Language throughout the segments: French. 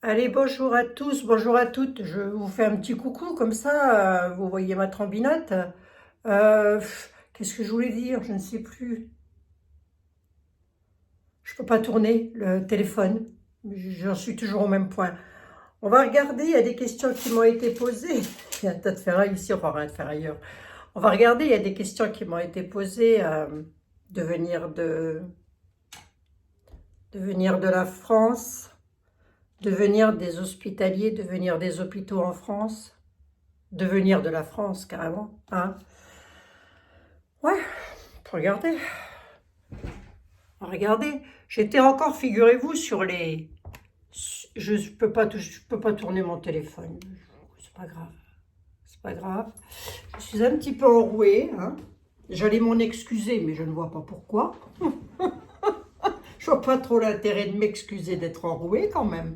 Allez, bonjour à tous, bonjour à toutes. Je vous fais un petit coucou comme ça, vous voyez ma trombinette. Qu'est-ce que je voulais dire? Je ne sais plus. Je peux pas tourner le téléphone. J'en suis toujours au même point. On va regarder, il y a des questions qui m'ont été posées. Il y a un tas de ferraille ici, on va rien faire ailleurs. On va regarder, il y a des questions qui m'ont été posées de de venir de la France, devenir des hospitaliers, devenir des hôpitaux en France. Devenir de la France, carrément. Hein. Ouais, regardez. Regardez. J'étais encore, figurez-vous, sur les... Je peux pas tourner mon téléphone. C'est pas grave. C'est pas grave. Je suis un petit peu enrouée. Hein. J'allais m'en excuser, mais je ne vois pas pourquoi. Je vois pas trop l'intérêt de m'excuser d'être enrouée quand même.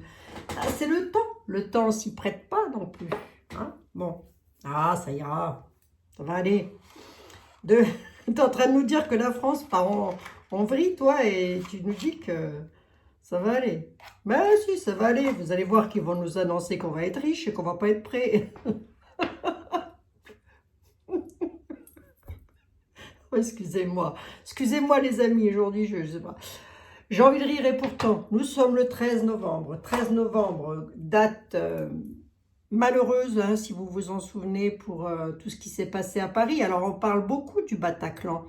Ah, c'est le temps. Le temps s'y prête pas non plus. Hein. Bon. Ah, ça ira. Ça va aller. T'es en train de nous dire que la France part en vrille, toi, et tu nous dis que ça va aller. Ben si, ça va aller. Vous allez voir qu'ils vont nous annoncer qu'on va être riche et qu'on va pas être prêts. Excusez-moi. Excusez-moi les amis, aujourd'hui, je sais pas. J'ai envie de rire et pourtant, nous sommes le 13 novembre. 13 novembre, date malheureuse, hein, si vous vous en souvenez, pour tout ce qui s'est passé à Paris. Alors, on parle beaucoup du Bataclan.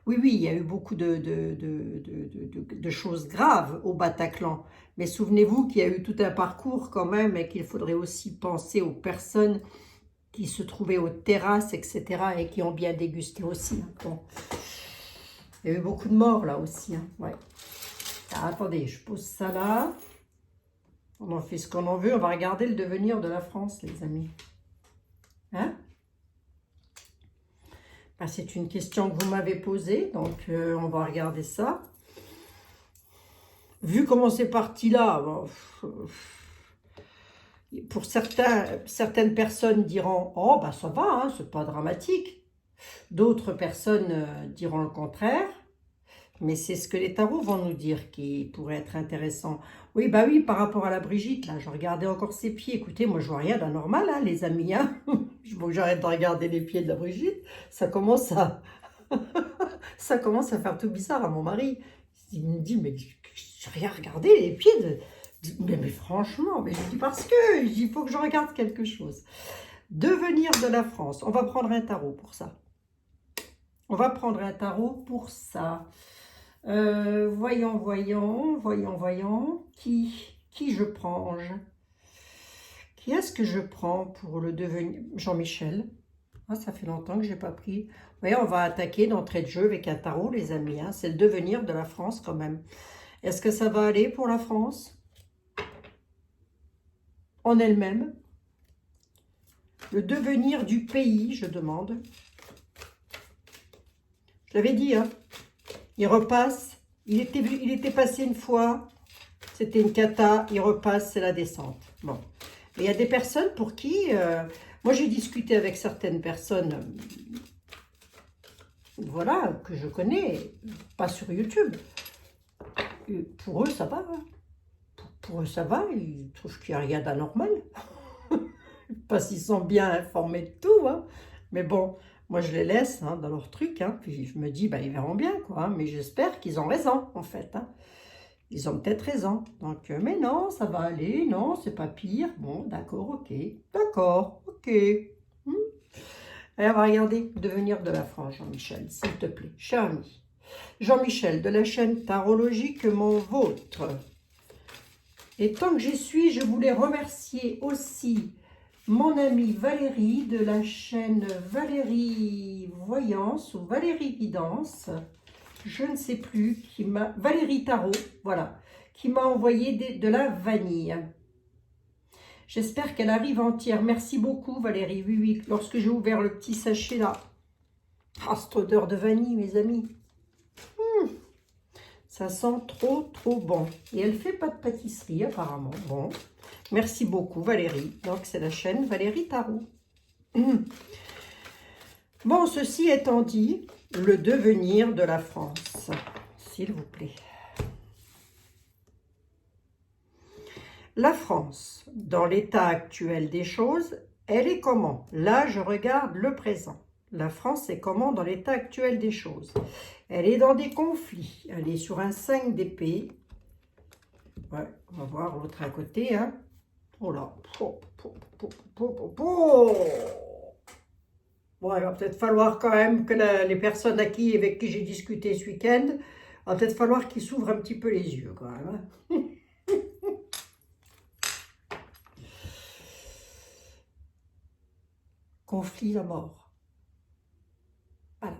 Oui, oui, il y a eu beaucoup de choses graves au Bataclan. Mais souvenez-vous qu'il y a eu tout un parcours quand même et qu'il faudrait aussi penser aux personnes qui se trouvaient aux terrasses, etc. et qui ont bien dégusté aussi. Bon. Il y a eu beaucoup de morts là aussi. Hein. Ouais. Ah, attendez, je pose ça là. On en fait ce qu'on en veut. On va regarder le devenir de la France, les amis. Hein? Ben, c'est une question que vous m'avez posée, donc on va regarder ça. Vu comment c'est parti là, bon, pour certaines personnes diront « Oh, bah ça va, hein, c'est pas dramatique ». D'autres personnes diront le contraire. Mais c'est ce que les tarots vont nous dire qui pourrait être intéressant. Oui, bah oui, par rapport à la Brigitte, là, je regardais encore ses pieds. Écoutez, moi, je vois rien d'anormal, hein, les amis. Hein. Faut que j'arrête de regarder les pieds de la Brigitte. Ça commence à... ça commence à faire tout bizarre à mon mari. Il me dit, mais j'ai rien regardé les pieds de... Mais franchement, mais je dis parce que il faut que je regarde quelque chose. Devenir de la France. On va prendre un tarot pour ça. On va prendre un tarot pour ça. Voyons. Qui je prends? Qui est-ce que je prends pour le devenir? Jean-Michel. Ah, ça fait longtemps que je n'ai pas pris. Oui, on va attaquer d'entrée de jeu avec un tarot, les amis. Hein. C'est le devenir de la France quand même. Est-ce que ça va aller pour la France? En elle-même? Le devenir du pays, je demande. Je l'avais dit, hein. Il repasse. Il était passé une fois. C'était une cata. Il repasse, c'est la descente. Bon. Et il y a des personnes pour qui... moi, j'ai discuté avec certaines personnes... voilà, que je connais. Pas sur YouTube. Et pour eux, ça va. Hein. Pour eux, ça va. Ils trouvent qu'il n'y a rien d'anormal. Parce qu'ils sont bien informés de tout. Hein. Mais bon... Moi, je les laisse hein, dans leur truc, hein, puis je me dis, bah, ils verront bien, quoi. Hein, mais j'espère qu'ils ont raison, en fait. Hein. Ils ont peut-être raison. Donc, mais non, ça va aller. Non, c'est pas pire. Bon, d'accord, ok. D'accord, ok. Hmm. Allez, on va regarder le devenir de la France, Jean-Michel, s'il te plaît. Cher ami. Jean-Michel, de la chaîne Tarologique Mon Vôtre. Et tant que j'y suis, je voulais remercier aussi... mon amie Valérie de la chaîne Valérie Voyance ou Valérie Guidance, je ne sais plus, Valérie Tarot, voilà, qui m'a envoyé de la vanille. J'espère qu'elle arrive entière. Merci beaucoup Valérie. Oui, oui, lorsque j'ai ouvert le petit sachet là. Ah, cette odeur de vanille, mes amis. Ça sent trop, trop bon. Et elle fait pas de pâtisserie apparemment. Bon. Merci beaucoup Valérie. Donc c'est la chaîne Valérie Tarot. Bon, ceci étant dit, le devenir de la France, s'il vous plaît. La France, dans l'état actuel des choses, elle est comment? Là, je regarde le présent. La France est comment dans l'état actuel des choses? Elle est dans des conflits. Elle est sur un 5 d'épée. Ouais, on va voir l'autre à côté. Hein. Oh là. Bon, il va peut-être falloir quand même que les personnes avec qui j'ai discuté ce week-end, il va peut-être falloir qu'ils s'ouvrent un petit peu les yeux quand même. Hein. Conflit à mort. Voilà.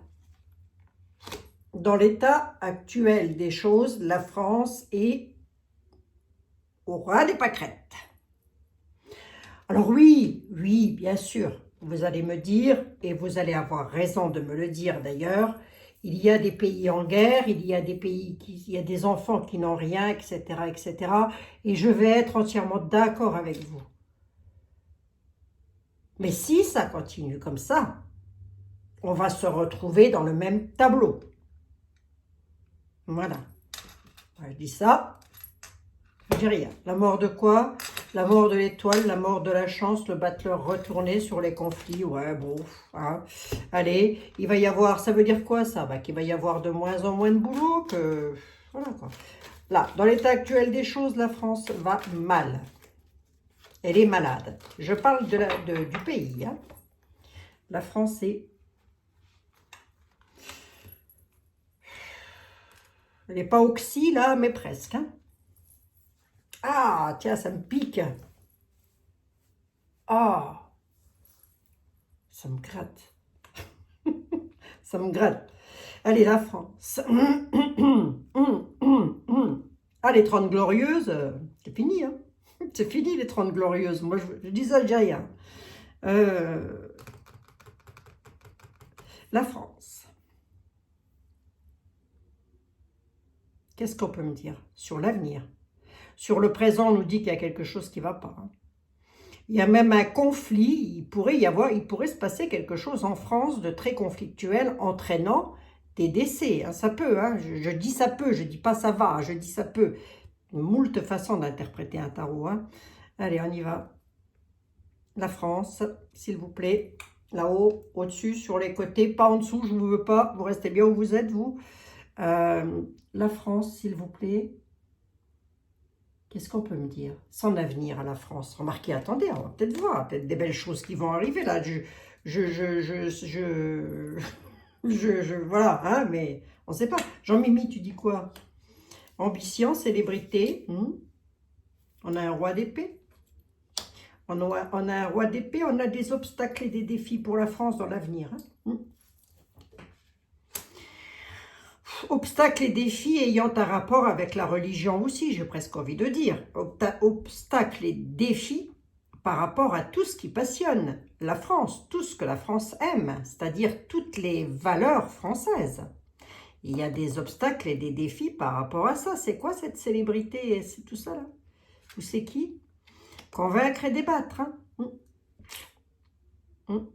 Dans l'état actuel des choses, la France est au ras des pâquerettes. Alors oui, bien sûr, vous allez me dire, et vous allez avoir raison de me le dire d'ailleurs, il y a des pays en guerre, il y a des enfants qui n'ont rien, etc., etc. Et je vais être entièrement d'accord avec vous. Mais si ça continue comme ça, on va se retrouver dans le même tableau. Voilà. Je dis ça, je dis rien. La mort de quoi? La mort de l'étoile, la mort de la chance, le battleur retourné sur les conflits. Ouais, bon, hein. Allez, il va y avoir, ça veut dire quoi ça? Bah, qu'il va y avoir de moins en moins de boulot, que... Voilà quoi. Là, dans l'état actuel des choses, la France va mal. Elle est malade. Je parle du pays. Hein. La France est... Elle n'est pas oxy là, mais presque. Hein. Ah, tiens, ça me pique. Ah, ça me gratte. Ça me gratte. Allez, la France. Ah, les 30 glorieuses, c'est fini. Hein. C'est fini les 30 glorieuses. Moi, je dis ça, je dis rien. La France. Qu'est-ce qu'on peut me dire sur l'avenir? Sur le présent, on nous dit qu'il y a quelque chose qui ne va pas. Hein. Il y a même un conflit, il pourrait se passer quelque chose en France de très conflictuel entraînant des décès. Hein. Ça peut, hein. Je dis ça peut, je dis pas ça va, je dis ça peut. Moult façons d'interpréter un tarot. Hein. Allez, on y va. La France, s'il vous plaît. Là-haut, au-dessus, sur les côtés, pas en dessous, je ne vous veux pas. Vous restez bien où vous êtes, vous. La France, s'il vous plaît. Qu'est-ce qu'on peut me dire? Son avenir à la France. Remarquez, attendez, on va peut-être voir, peut-être des belles choses qui vont arriver là. Voilà, hein, mais on ne sait pas. Jean-Mimi, tu dis quoi? Ambition, célébrité. On a un roi d'épée. On a un roi d'épée, on a des obstacles et des défis pour la France dans l'avenir. Hein. Obstacles et défis ayant un rapport avec la religion aussi, j'ai presque envie de dire. Obstacles et défis par rapport à tout ce qui passionne la France, tout ce que la France aime, c'est-à-dire toutes les valeurs françaises. Il y a des obstacles et des défis par rapport à ça. C'est quoi cette célébrité? C'est tout ça là? Ou c'est qui? Convaincre et débattre. Hein.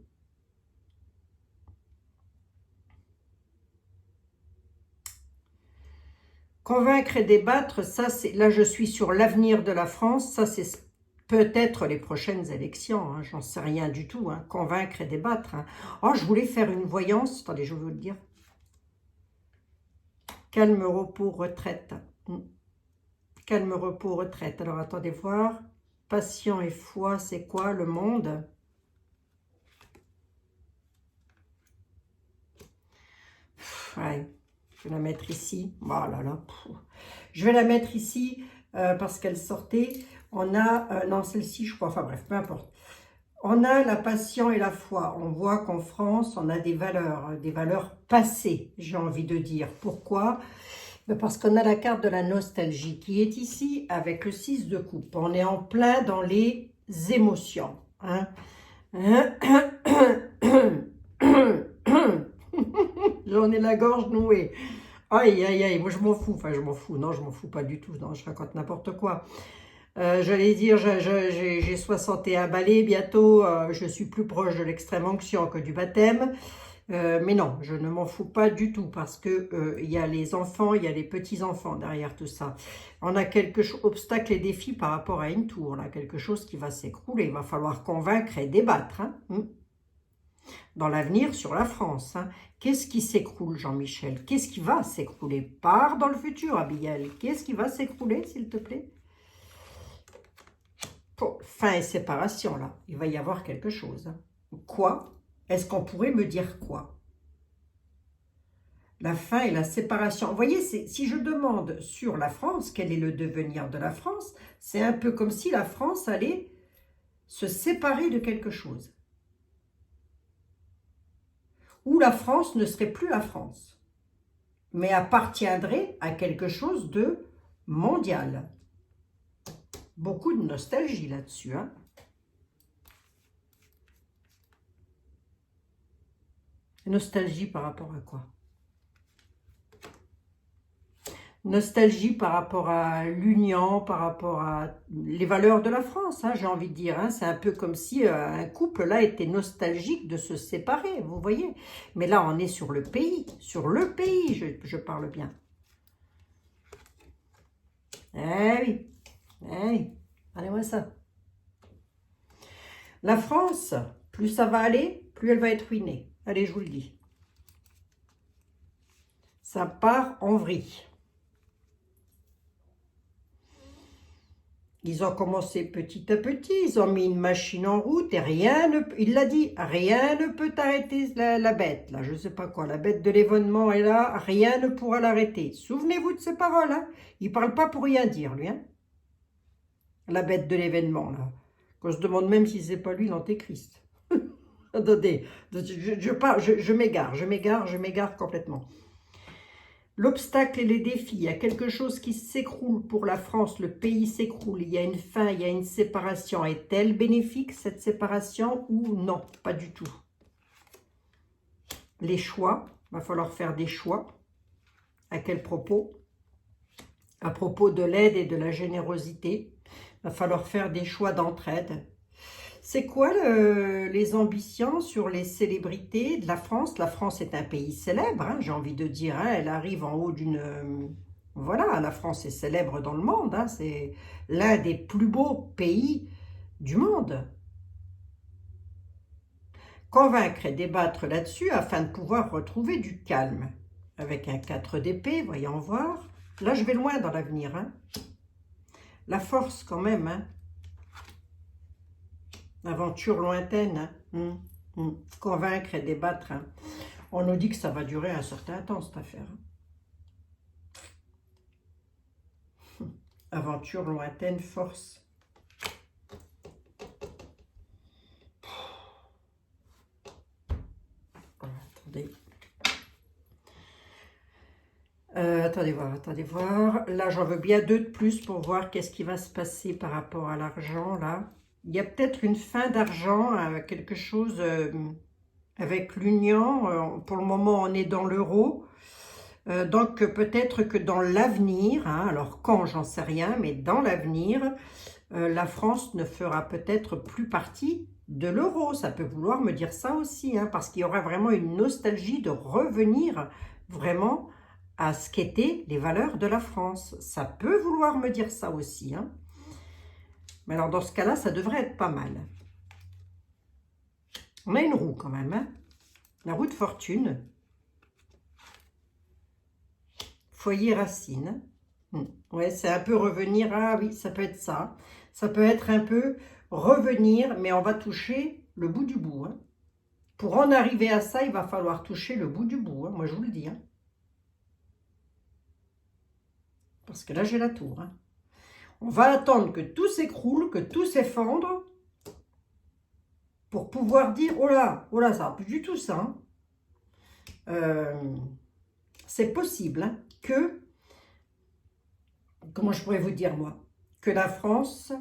Convaincre et débattre, ça c'est, là je suis sur l'avenir de la France, ça c'est peut-être les prochaines élections, hein, j'en sais rien du tout, hein, convaincre et débattre. Hein. Oh, je voulais faire une voyance, attendez, je vais vous le dire. Calme, repos, retraite. Calme, repos, retraite. Alors attendez voir, passion et foi, c'est quoi le monde? Ouais. Je vais la mettre ici. Oh là là. Je vais la mettre ici parce qu'elle sortait. On a... non, celle-ci, je crois. Enfin bref, peu importe. On a la passion et la foi. On voit qu'en France, on a des valeurs passées, j'ai envie de dire. Pourquoi? Parce qu'on a la carte de la nostalgie qui est ici avec le 6 de coupe. On est en plein dans les émotions. Hein. J'en ai la gorge nouée. Aïe, aïe, aïe, moi je m'en fous. Enfin, je m'en fous. Non, je m'en fous pas du tout. Non, je raconte n'importe quoi. J'allais dire, j'ai 61 balais bientôt. Je suis plus proche de l'extrême onction que du baptême. Mais non, je ne m'en fous pas du tout parce que il y a les enfants, il y a les petits-enfants derrière tout ça. On a quelque chose, obstacle et défi par rapport à une tour, là, quelque chose qui va s'écrouler. Il va falloir convaincre et débattre, hein, dans l'avenir sur la France. Hein. Qu'est-ce qui s'écroule, Jean-Michel? Qu'est-ce qui va s'écrouler? Pars dans le futur, Abigail. Qu'est-ce qui va s'écrouler, s'il te plaît? Oh, fin et séparation, là. Il va y avoir quelque chose. Hein. Quoi? Est-ce qu'on pourrait me dire quoi? La fin et la séparation. Vous voyez, si je demande sur la France, quel est le devenir de la France, c'est un peu comme si la France allait se séparer de quelque chose. Ou la France ne serait plus la France, mais appartiendrait à quelque chose de mondial. Beaucoup de nostalgie là-dessus, hein. Nostalgie par rapport à quoi? Nostalgie par rapport à l'union, par rapport à les valeurs de la France, hein, j'ai envie de dire. Hein. C'est un peu comme si un couple là était nostalgique de se séparer, vous voyez. Mais là, on est sur le pays, je parle bien. Eh oui, eh oui, allez-moi ça. La France, plus ça va aller, plus elle va être ruinée. Allez, je vous le dis. Ça part en vrille. Ils ont commencé petit à petit, ils ont mis une machine en route et rien ne... Il l'a dit, rien ne peut arrêter la bête, là, je ne sais pas quoi, la bête de l'événement est là, rien ne pourra l'arrêter. Souvenez-vous de ces paroles, hein. Il ne parle pas pour rien dire, lui, hein. La bête de l'événement, là. Qu'on se demande même si c'est pas lui l'antéchrist. Attendez, je m'égare complètement. L'obstacle et les défis, il y a quelque chose qui s'écroule pour la France, le pays s'écroule, il y a une fin, il y a une séparation. Est-elle bénéfique, cette séparation, ou non? Pas du tout. Les choix, il va falloir faire des choix. À quel propos? À propos de l'aide et de la générosité, il va falloir faire des choix d'entraide. C'est quoi les ambitions sur les célébrités de la France? La France est un pays célèbre, hein, j'ai envie de dire. Hein, elle arrive en haut d'une... voilà, la France est célèbre dans le monde. Hein, c'est l'un des plus beaux pays du monde. Convaincre et débattre là-dessus afin de pouvoir retrouver du calme. Avec un 4 d'épée, voyons voir. Là, je vais loin dans l'avenir. Hein. La force quand même, hein. Aventure lointaine, hein. Convaincre et débattre. Hein. On nous dit que ça va durer un certain temps, cette affaire. Aventure lointaine, force. Attendez. Attendez voir. Là, j'en veux bien 2 de plus pour voir qu'est-ce qui va se passer par rapport à l'argent, là. Il y a peut-être une fin d'argent, quelque chose avec l'Union. Pour le moment, on est dans l'euro. Donc, peut-être que dans l'avenir, hein, alors quand, j'en sais rien, mais dans l'avenir, la France ne fera peut-être plus partie de l'euro. Ça peut vouloir me dire ça aussi, hein, parce qu'il y aura vraiment une nostalgie de revenir vraiment à ce qu'étaient les valeurs de la France. Ça peut vouloir me dire ça aussi, hein. Mais alors, dans ce cas-là, ça devrait être pas mal. On a une roue quand même, hein. La roue de fortune. Foyer racine. Ouais, c'est un peu revenir. Ah oui, ça peut être ça. Ça peut être un peu revenir, mais on va toucher le bout du bout. Hein. Pour en arriver à ça, il va falloir toucher le bout du bout. Hein. Moi, je vous le dis. Hein. Parce que là, j'ai la tour. Hein. On va attendre que tout s'écroule, que tout s'effondre, pour pouvoir dire, oh là, ça n'a plus du tout ça. Hein. C'est possible hein, que, comment je pourrais vous dire moi, que la France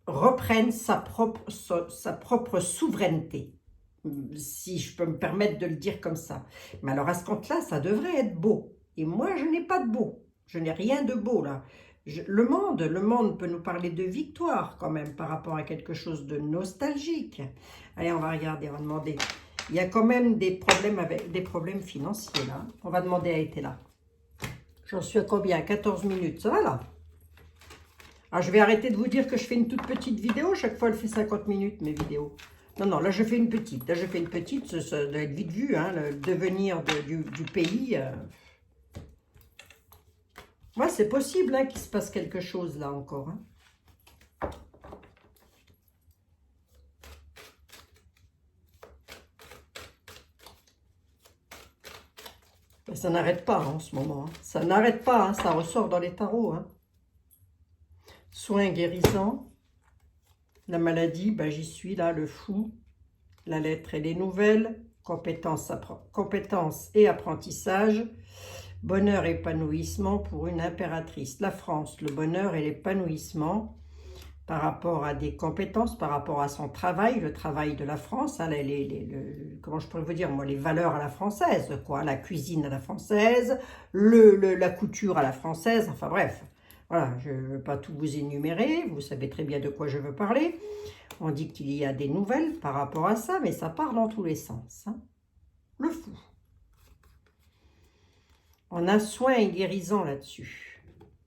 reprenne sa propre souveraineté, si je peux me permettre de le dire comme ça. Mais alors à ce compte-là, ça devrait être beau. Et moi, je n'ai pas de beau. Je n'ai rien de beau là. Le monde peut nous parler de victoire quand même par rapport à quelque chose de nostalgique. Allez, on va regarder, on va demander Il y a quand même des problèmes avec des problèmes financiers là. On va demander à être là. J'en suis à combien? 14 minutes, ça va là? Alors je vais arrêter de vous dire que je fais une toute petite vidéo. Chaque fois elle fait 50 minutes mes vidéos. Non, non, là je fais une petite. Là je fais une petite, ça doit être vite vu, hein, le devenir du pays. Ouais, c'est possible hein, qu'il se passe quelque chose là encore. Hein. Mais ça n'arrête pas hein, en ce moment. Hein. Ça n'arrête pas, hein, ça ressort dans les tarots. Hein. Soins guérisants. La maladie, ben, j'y suis là, le fou. La lettre et les nouvelles. Compétences et apprentissage. Bonheur et épanouissement pour une impératrice. La France, le bonheur et l'épanouissement par rapport à des compétences, par rapport à son travail, le travail de la France, hein, comment je pourrais vous dire, moi, les valeurs à la française, quoi, la cuisine à la française, la couture à la française, enfin bref. Voilà, je ne veux pas tout vous énumérer, vous savez très bien de quoi je veux parler. On dit qu'il y a des nouvelles par rapport à ça, mais ça part dans tous les sens. Hein. Le fou. On a soins et guérisants là-dessus.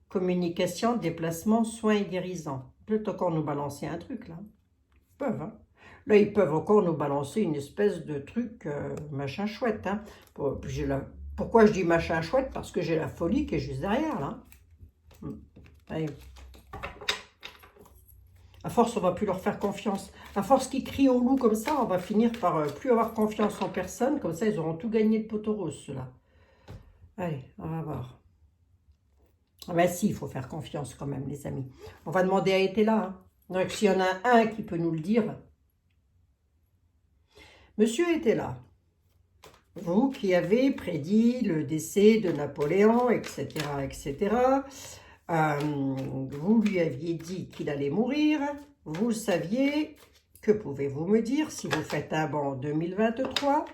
Communication, déplacement, soins et guérisants. Peut-être encore nous balancer un truc, là. Ils peuvent, hein. Là, ils peuvent encore nous balancer une espèce de truc, machin chouette, hein. Pourquoi je dis machin chouette? Parce que j'ai la folie qui est juste derrière, là. Allez. À force, on va plus leur faire confiance. À force qu'ils crient au loup comme ça, on va finir par plus avoir confiance en personne. Comme ça, ils auront tout gagné de poteau rose, ceux-là. Allez, on va voir. Ah ben si, il faut faire confiance quand même, les amis. On va demander à être là. Hein. Donc, s'il y en a un qui peut nous le dire. Monsieur était là. Vous qui avez prédit le décès de Napoléon, etc., etc., vous lui aviez dit qu'il allait mourir. Vous le saviez. Que pouvez-vous me dire si vous faites un bond en 2023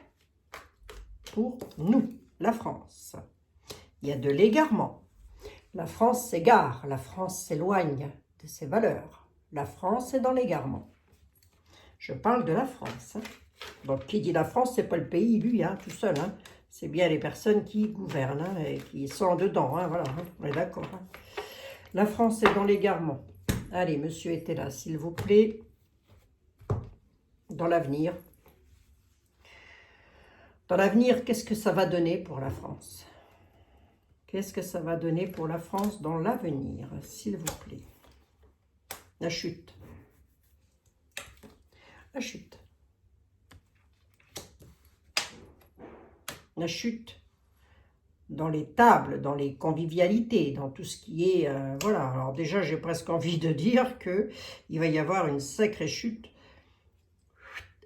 pour nous, la France? Il y a de l'égarement. La France s'égare, la France s'éloigne de ses valeurs. La France est dans l'égarement. Je parle de la France. Hein. Donc, qui dit la France, c'est pas le pays, lui, hein, tout seul. Hein. C'est bien les personnes qui gouvernent hein, et qui sont dedans. Hein, voilà, hein, on est d'accord. Hein. La France est dans l'égarement. Allez, monsieur était là, s'il vous plaît. Dans l'avenir. Dans l'avenir, qu'est-ce que ça va donner pour la France ? Qu'est-ce que ça va donner pour la France dans l'avenir, s'il vous plaît? La chute. La chute. La chute dans les tables, dans les convivialités, dans tout ce qui est... voilà, alors déjà, j'ai presque envie de dire qu'il va y avoir une sacrée chute.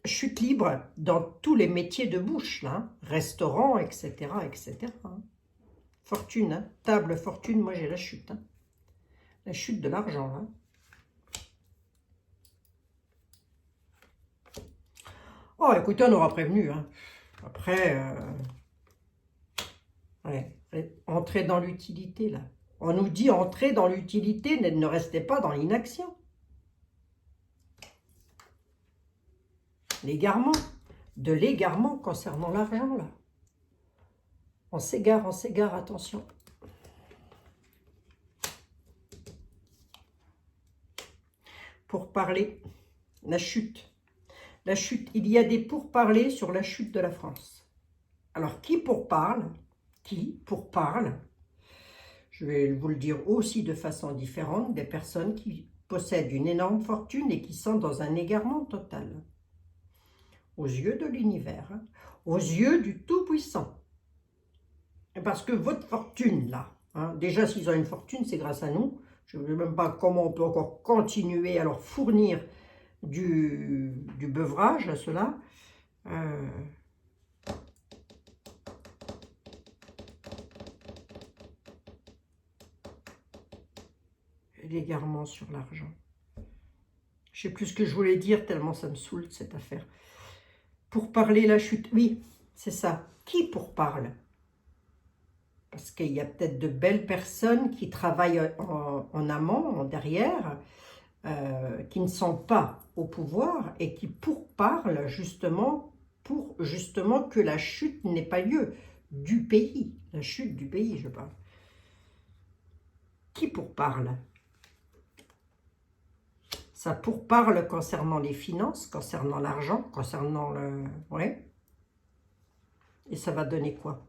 Chute libre dans tous les métiers de bouche, là, hein, restaurant, etc., etc., hein. Fortune, hein. Table fortune, moi j'ai la chute. Hein. La chute de l'argent. Hein. Oh, écoutez, on aura prévenu. Hein. Après, ouais, entrer dans l'utilité, là. On nous dit entrer dans l'utilité, ne restez pas dans l'inaction. L'égarement. De l'égarement concernant l'argent, là. On s'égare, attention. Pourparler, la chute. La chute, il y a des pourparlers sur la chute de la France. Alors, qui pourparle? Qui pourparle? Je vais vous le dire aussi de façon différente, des personnes qui possèdent une énorme fortune et qui sont dans un égarement total. Aux yeux de l'univers, hein, aux yeux du Tout-Puissant. Parce que votre fortune, là, hein, déjà s'ils ont une fortune, c'est grâce à nous. Je ne sais même pas comment on peut encore continuer à leur fournir du beuvrage à cela. L'égarement sur l'argent. Je ne sais plus ce que je voulais dire, tellement ça me saoule cette affaire. Pour parler la chute, oui, c'est ça. Qui pourparle? Parce qu'il y a peut-être de belles personnes qui travaillent en amont, en derrière, qui ne sont pas au pouvoir et qui pourparlent justement pour justement que la chute n'ait pas lieu du pays. La chute du pays, je parle. Qui pourparle? Ça pourparle concernant les finances, concernant l'argent, concernant le... Ouais. Et ça va donner quoi?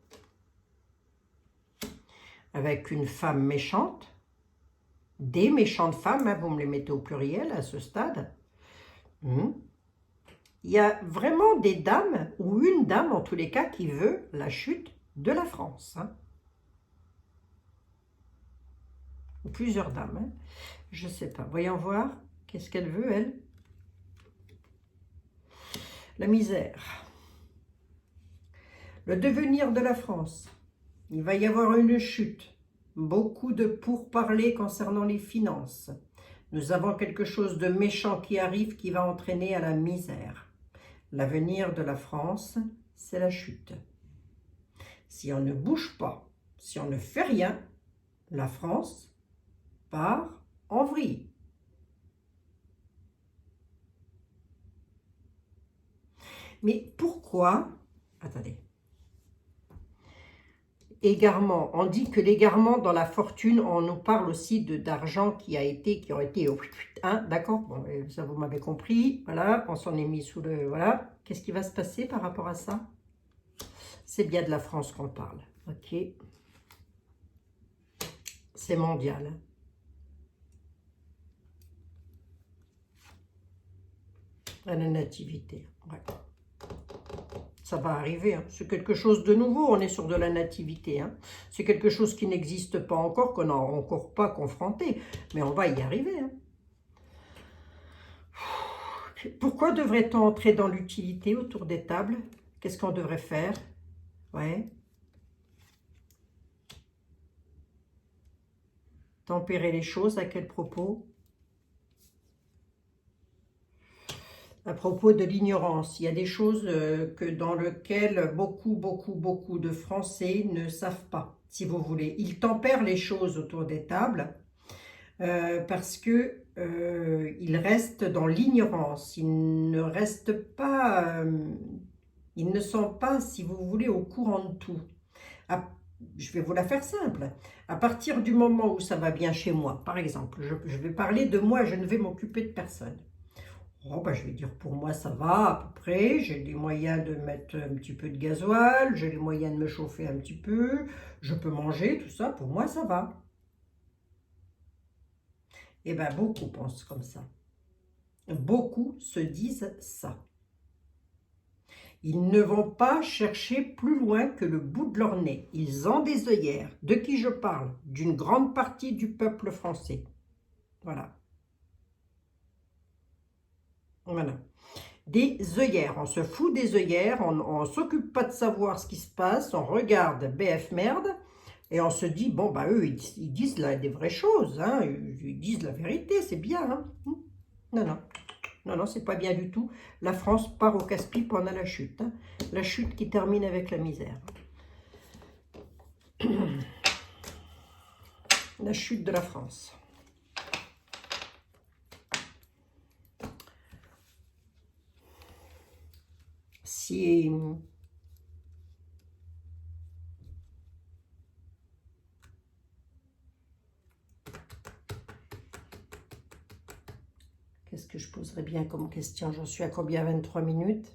Avec une femme méchante, des méchantes femmes, hein, vous me les mettez au pluriel à ce stade. Il y a vraiment des dames, ou une dame en tous les cas, qui veut la chute de la France. Hein. Ou plusieurs dames. Hein. Je ne sais pas. Voyons voir. Qu'est-ce qu'elle veut, elle? La misère. Le devenir de la France. Il va y avoir une chute. Beaucoup de pourparlers concernant les finances. Nous avons quelque chose de méchant qui arrive qui va entraîner à la misère. L'avenir de la France, c'est la chute. Si on ne bouge pas, si on ne fait rien, la France part en vrille. Mais pourquoi? Attendez. Égarement. On dit que l'égarement dans la fortune, on nous parle aussi d'argent qui ont été, hein, d'accord, bon, ça vous m'avez compris, voilà, on s'en est mis sous le, voilà. Qu'est-ce qui va se passer par rapport à ça? C'est bien de la France qu'on parle, ok. C'est mondial. À la nativité, ouais. Ça va arriver, hein. C'est quelque chose de nouveau, on est sur de la nativité. Hein. C'est quelque chose qui n'existe pas encore, qu'on n'a encore pas confronté, mais on va y arriver. Hein. Pourquoi devrait-on entrer dans l'utilité autour des tables? Qu'est-ce qu'on devrait faire? Ouais. Tempérer les choses, à quel propos? À propos de l'ignorance, il y a des choses dans lesquelles beaucoup de Français ne savent pas, si vous voulez. Ils tempèrent les choses autour des tables parce que ils restent dans l'ignorance. Ils ne restent pas, ils ne sont pas, si vous voulez, au courant de tout. Je vais vous la faire simple. À partir du moment où ça va bien chez moi, par exemple, je vais parler de moi, je ne vais m'occuper de personne. Oh, ben, je vais dire pour moi ça va à peu près, j'ai les moyens de mettre un petit peu de gasoil, j'ai les moyens de me chauffer un petit peu, je peux manger, tout ça, pour moi ça va. Et bien beaucoup pensent comme ça. Beaucoup se disent ça. Ils ne vont pas chercher plus loin que le bout de leur nez. Ils ont des œillères. De qui je parle? D'une grande partie du peuple français. Voilà. Voilà. Des œillères, on se fout des œillères, on ne s'occupe pas de savoir ce qui se passe, on regarde BF Merde et on se dit, bon, bah eux, ils disent là des vraies choses, hein, ils disent la vérité, c'est bien. Hein. Non, c'est pas bien du tout. La France part au casse-pipe pendant la chute. Hein. La chute qui termine avec la misère. La chute de la France. Si... Qu'est-ce que je poserais bien comme question? J'en suis à combien? 23 minutes.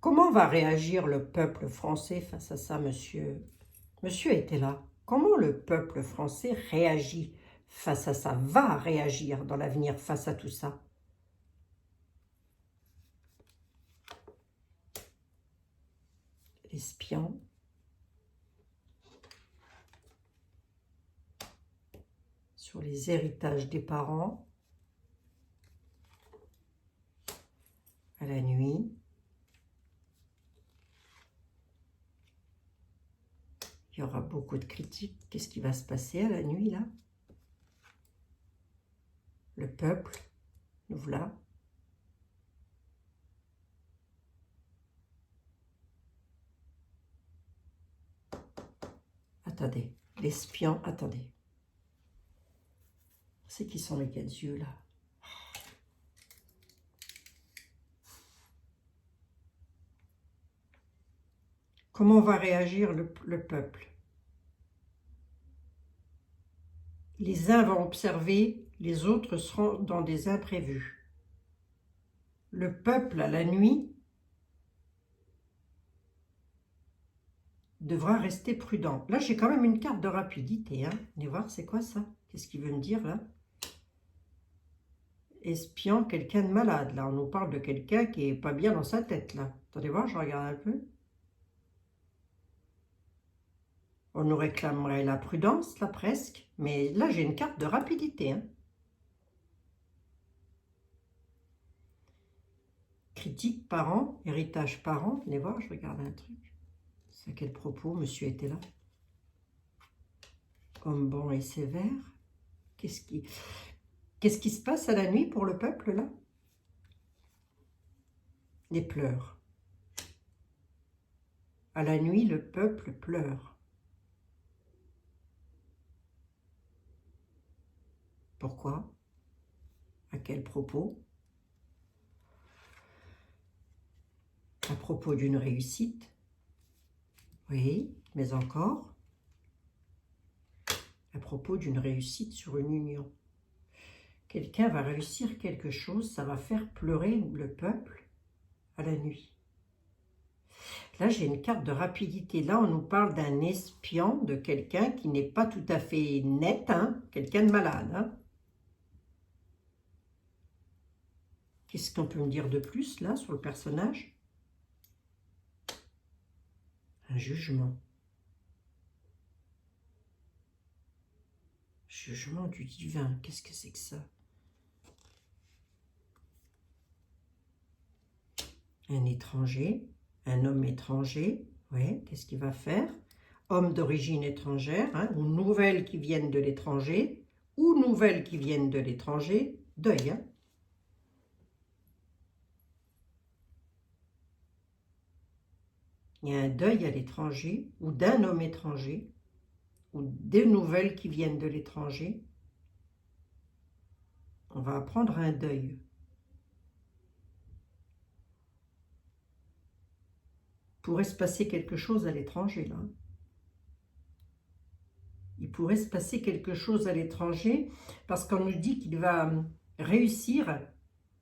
Comment va réagir le peuple français face à ça, monsieur? Monsieur était là. Comment le peuple français réagit face à ça? Va réagir dans l'avenir face à tout ça? L'espion. Sur les héritages des parents. À la nuit. Il y aura beaucoup de critiques. Qu'est-ce qui va se passer à la nuit, là? Le peuple, nous voilà. Attendez, l'espion, attendez. C'est qui sont les quatre yeux, là? Comment va réagir le peuple? Les uns vont observer, les autres seront dans des imprévus. Le peuple, à la nuit, devra rester prudent. Là, j'ai quand même une carte de rapidité. Hein. Allez voir, c'est quoi ça? Qu'est-ce qu'il veut me dire, là? Espion, quelqu'un de malade. Là, on nous parle de quelqu'un qui est pas bien dans sa tête, là. Attendez voir, je regarde un peu. On nous réclamerait la prudence, là, presque. Mais là, j'ai une carte de rapidité. Hein. Critique parent, héritage parent. Allez voir, je regarde un truc. C'est à quel propos monsieur était là? Homme bon et sévère. Qu'est-ce qui se passe à la nuit pour le peuple, là? Les pleurs. À la nuit, le peuple pleure. Pourquoi? À quel propos? À propos d'une réussite. Oui, mais encore. À propos d'une réussite sur une union. Quelqu'un va réussir quelque chose, ça va faire pleurer le peuple à la nuit. Là, j'ai une carte de rapidité. Là, on nous parle d'un espion, de quelqu'un qui n'est pas tout à fait net, hein, quelqu'un de malade. Hein. Qu'est-ce qu'on peut me dire de plus, là, sur le personnage? Un jugement. Jugement du divin. Qu'est-ce que c'est que ça? Un étranger, un homme étranger. Oui, qu'est-ce qu'il va faire? Homme d'origine étrangère, hein, ou nouvelles qui viennent de l'étranger, ou nouvelles qui viennent de l'étranger. Deuil, hein. Il y a un deuil à l'étranger, ou d'un homme étranger, ou des nouvelles qui viennent de l'étranger. On va apprendre un deuil. Il pourrait se passer quelque chose à l'étranger, là. Il pourrait se passer quelque chose à l'étranger, parce qu'on nous dit qu'il va réussir,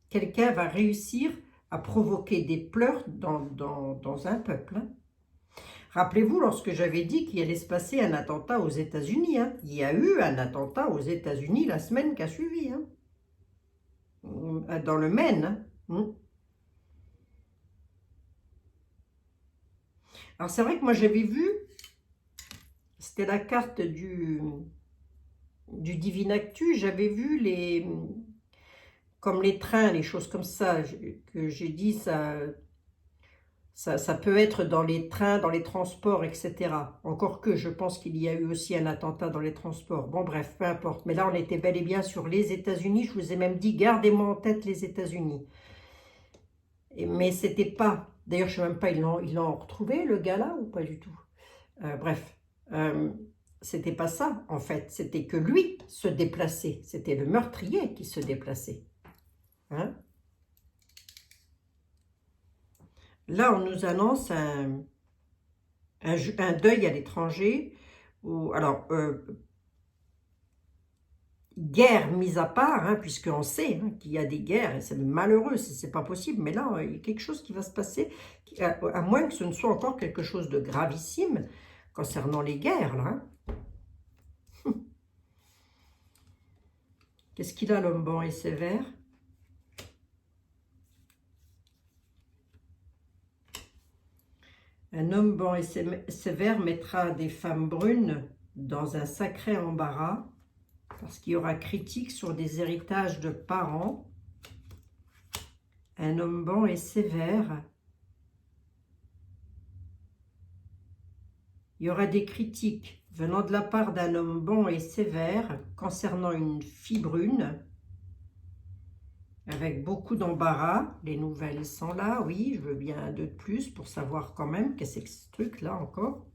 quelqu'un va réussir à provoquer des pleurs dans un peuple. Hein. Rappelez-vous, lorsque j'avais dit qu'il allait se passer un attentat aux États-Unis, hein, il y a eu un attentat aux États-Unis la semaine qui a suivi, hein, dans le Maine. Hein. Alors c'est vrai que moi j'avais vu, c'était la carte du Divinactu, j'avais vu comme les trains, les choses comme ça, que j'ai dit, ça peut être dans les trains, dans les transports, etc. Encore que je pense qu'il y a eu aussi un attentat dans les transports. Bon bref, peu importe. Mais là, on était bel et bien sur les États-Unis. Je vous ai même dit, gardez-moi en tête les États-Unis. Mais c'était pas... D'ailleurs, je ne sais même pas, ils l'ont retrouvé, le gars là, ou pas du tout. Bref, c'était pas ça, en fait. C'était que lui se déplaçait. C'était le meurtrier qui se déplaçait. Hein? Là, on nous annonce un deuil à l'étranger. Alors, guerre mise à part, hein, puisqu'on sait hein, qu'il y a des guerres, et c'est malheureux, c'est pas possible, mais là, il y a quelque chose qui va se passer, à moins que ce ne soit encore quelque chose de gravissime concernant les guerres, là. Hein. Qu'est-ce qu'il a, l'homme bon et sévère? Un homme bon et sévère mettra des femmes brunes dans un sacré embarras, parce qu'il y aura critique sur des héritages de parents. Un homme bon et sévère. Il y aura des critiques venant de la part d'un homme bon et sévère concernant une fille brune, avec beaucoup d'embarras. Les nouvelles sont là, oui, je veux bien un de plus pour savoir quand même qu'est-ce que c'est que ce truc-là encore.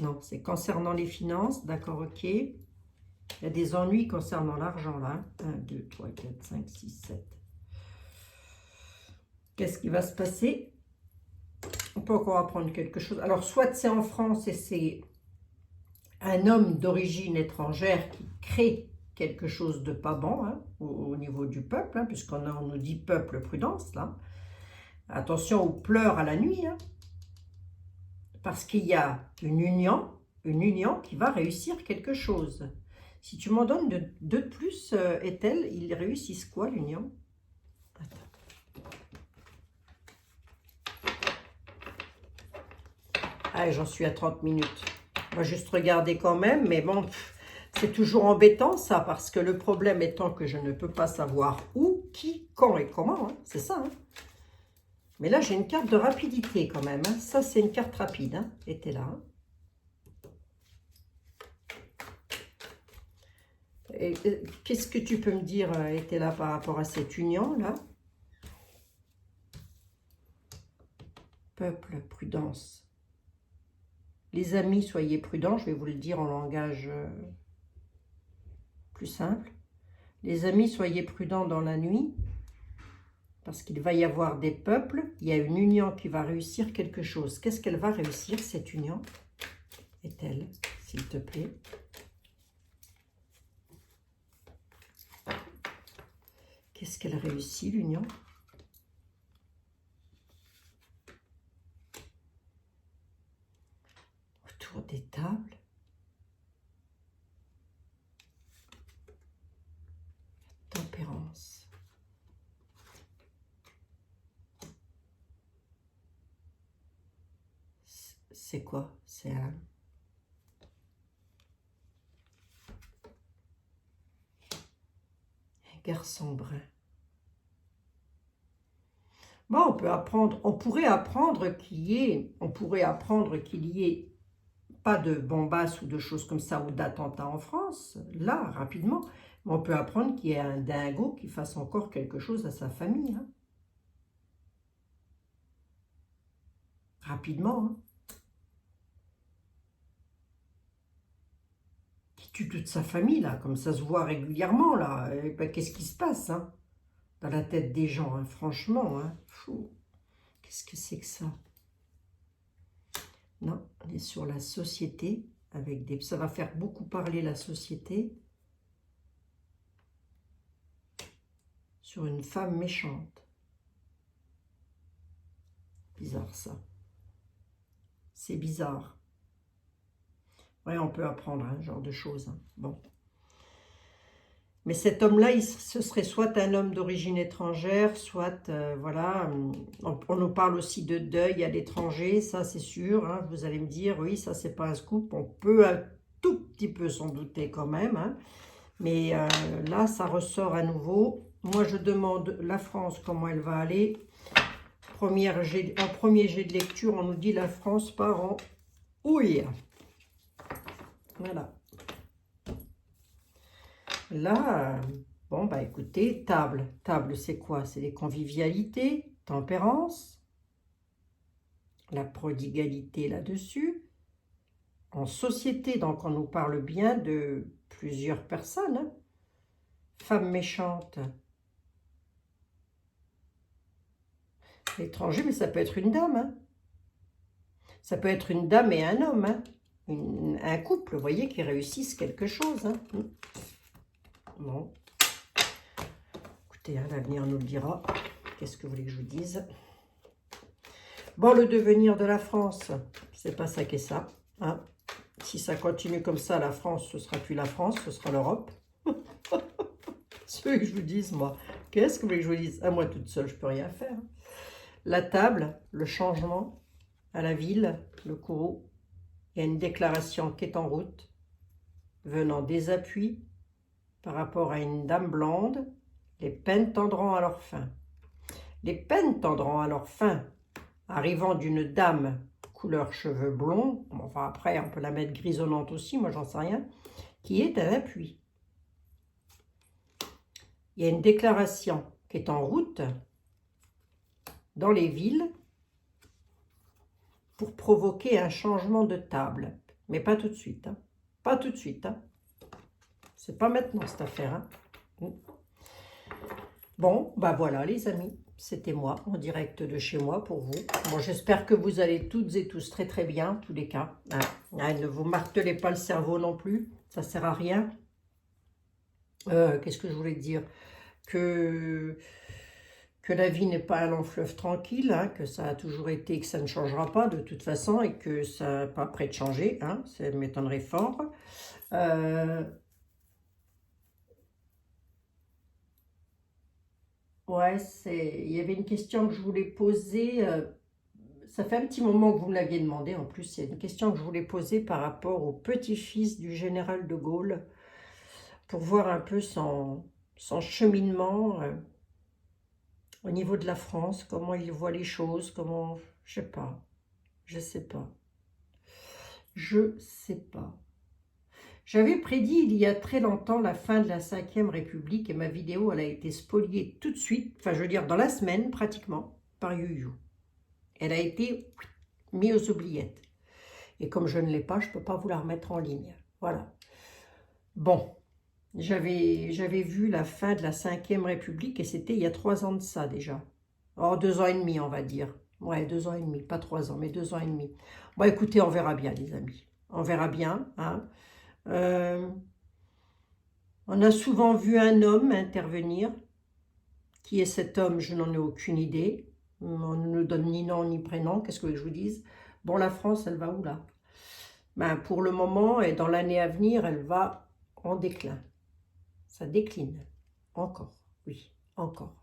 Non, c'est concernant les finances, d'accord, ok. Il y a des ennuis concernant l'argent là. 1, 2, 3, 4, 5, 6, 7. Qu'est-ce qui va se passer? On peut encore apprendre quelque chose. Alors, soit c'est en France et c'est un homme d'origine étrangère qui crée quelque chose de pas bon hein, au niveau du peuple, hein, puisqu'on on nous dit peuple prudence, là. Attention aux pleurs à la nuit, hein, parce qu'il y a une union qui va réussir quelque chose. Si tu m'en donnes deux de plus, Ethel, ils réussissent quoi, l'union? Ah, j'en suis à 30 minutes. On va juste regarder quand même, mais bon, c'est toujours embêtant ça, parce que le problème étant que je ne peux pas savoir où, qui, quand et comment, hein, c'est ça. Hein. Mais là, j'ai une carte de rapidité quand même. Hein. Ça, c'est une carte rapide, hein, était là. Hein. Qu'est-ce que tu peux me dire, était là par rapport à cette union-là? Peuple, prudence. Les amis, soyez prudents, je vais vous le dire en langage plus simple. Les amis, soyez prudents dans la nuit, parce qu'il va y avoir des peuples, il y a une union qui va réussir quelque chose. Qu'est-ce qu'elle va réussir, cette union? Est-elle, s'il te plaît? Qu'est-ce qu'elle réussit, l'union? Autour des tables. Tempérance. C'est quoi? C'est un garçon brun. Bon, on pourrait apprendre qu'il y ait pas de bombasses ou de choses comme ça ou d'attentats en France, là, rapidement. Mais on peut apprendre qu'il y ait un dingo qui fasse encore quelque chose à sa famille. Hein. Rapidement. Hein. Qui tue toute sa famille, là, comme ça se voit régulièrement, là. Ben, qu'est-ce qui se passe, hein, dans la tête des gens, hein, franchement, hein. Qu'est-ce que c'est que ça? Non, on est sur la société, avec des... ça va faire beaucoup parler la société. Sur une femme méchante. Bizarre, ça. C'est bizarre. Ouais, on peut apprendre un genre de choses. Hein. Bon. Mais cet homme-là, ce serait soit un homme d'origine étrangère, soit, voilà, on nous parle aussi de deuil à l'étranger, ça c'est sûr, hein, vous allez me dire, oui, ça c'est pas un scoop, on peut un tout petit peu s'en douter quand même, hein, mais là, ça ressort à nouveau. Moi, je demande la France, comment elle va aller. En premier jet de lecture, on nous dit la France part en houille. Voilà. Là, bon, bah écoutez, table. Table, c'est quoi? C'est les convivialités, tempérance, la prodigalité là-dessus. En société, donc on nous parle bien de plusieurs personnes. Hein. Femme méchante. L'étranger, mais ça peut être une dame. Hein. Ça peut être une dame et un homme. Hein. Un couple, vous voyez, qui réussissent quelque chose. Hein. Bon. Écoutez, hein, l'avenir nous le dira. Qu'est-ce que vous voulez que je vous dise? Bon, le devenir de la France, c'est pas ça qu'est ça. Hein. Si ça continue comme ça, la France, ce sera plus la France, ce sera l'Europe. Ce que je vous dise, moi. Qu'est-ce que vous voulez que je vous dise? À moi toute seule, je peux rien faire. La table, le changement à la ville, le courroux. Il y a une déclaration qui est en route, venant des appuis par rapport à une dame blonde. Les peines tendront à leur fin. Les peines tendront à leur fin, arrivant d'une dame couleur cheveux blonds, enfin après on peut la mettre grisonnante aussi, moi j'en sais rien, qui est un appui. Il y a une déclaration qui est en route dans les villes pour provoquer un changement de table. Mais pas tout de suite. Hein. Pas tout de suite. Hein. C'est pas maintenant cette affaire. Hein. Bon, bah voilà les amis, c'était moi en direct de chez moi pour vous. Bon, j'espère que vous allez toutes et tous très très bien, tous les cas. Hein. Hein, ne vous martelez pas le cerveau non plus, ça sert à rien. Qu'est-ce que je voulais dire? Que la vie n'est pas un long fleuve tranquille, hein, que ça a toujours été, que ça ne changera pas de toute façon et que ça n'est pas prêt de changer, hein, ça m'étonnerait fort. Ouais, il y avait une question que je voulais poser. Ça fait un petit moment que vous me l'aviez demandé. En plus, c'est une question que je voulais poser par rapport au petit-fils du général de Gaulle pour voir un peu son cheminement au niveau de la France, comment il voit les choses, comment... Je sais pas. Je sais pas. Je sais pas. J'avais prédit il y a très longtemps la fin de la 5e République et ma vidéo, elle a été spoliée tout de suite, enfin je veux dire dans la semaine pratiquement, par YouYou. Elle a été mise aux oubliettes. Et comme je ne l'ai pas, je ne peux pas vous la remettre en ligne. Voilà. Bon, j'avais vu la fin de la 5e République et c'était il y a 3 ans de ça déjà. Oh, 2 ans et demi on va dire. Ouais, 2 ans et demi, pas 3 ans, mais 2 ans et demi. Bon écoutez, on verra bien les amis. On verra bien, hein. On a souvent vu un homme intervenir. Qui est cet homme? Je n'en ai aucune idée. On ne nous donne ni nom ni prénom. Qu'est-ce que je vous dise? Bon, la France, elle va où là? Ben, pour le moment et dans l'année à venir, elle va en déclin. Ça décline. Encore. Oui, encore.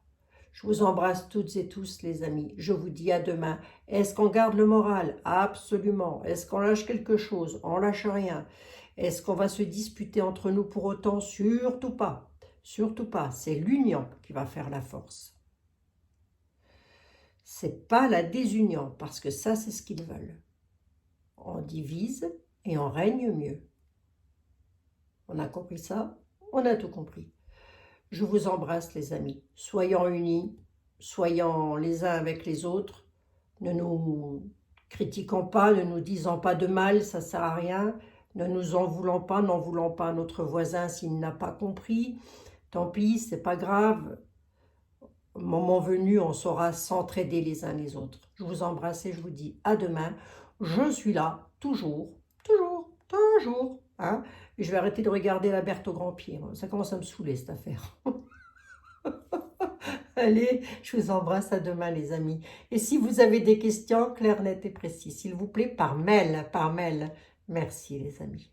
Je vous embrasse toutes et tous, les amis. Je vous dis à demain. Est-ce qu'on garde le moral? Absolument. Est-ce qu'on lâche quelque chose? On lâche rien. Est-ce qu'on va se disputer entre nous pour autant? Surtout pas. Surtout pas. C'est l'union qui va faire la force. C'est pas la désunion, parce que ça, c'est ce qu'ils veulent. On divise et on règne mieux. On a compris ça? On a tout compris. Je vous embrasse les amis. Soyons unis, soyons les uns avec les autres. Ne nous critiquons pas, ne nous disons pas de mal, ça ne sert à rien. Ne nous en voulons pas, n'en voulons pas à notre voisin s'il n'a pas compris. Tant pis, c'est pas grave. Au moment venu, on saura s'entraider les uns les autres. Je vous embrasse et je vous dis à demain. Je suis là, toujours, toujours, toujours. Hein, et je vais arrêter de regarder la Berthe au grand pied. Ça commence à me saouler, cette affaire. Allez, je vous embrasse, à demain les amis. Et si vous avez des questions claires, nettes et précises, s'il vous plaît, par mail, par mail. Merci les amis.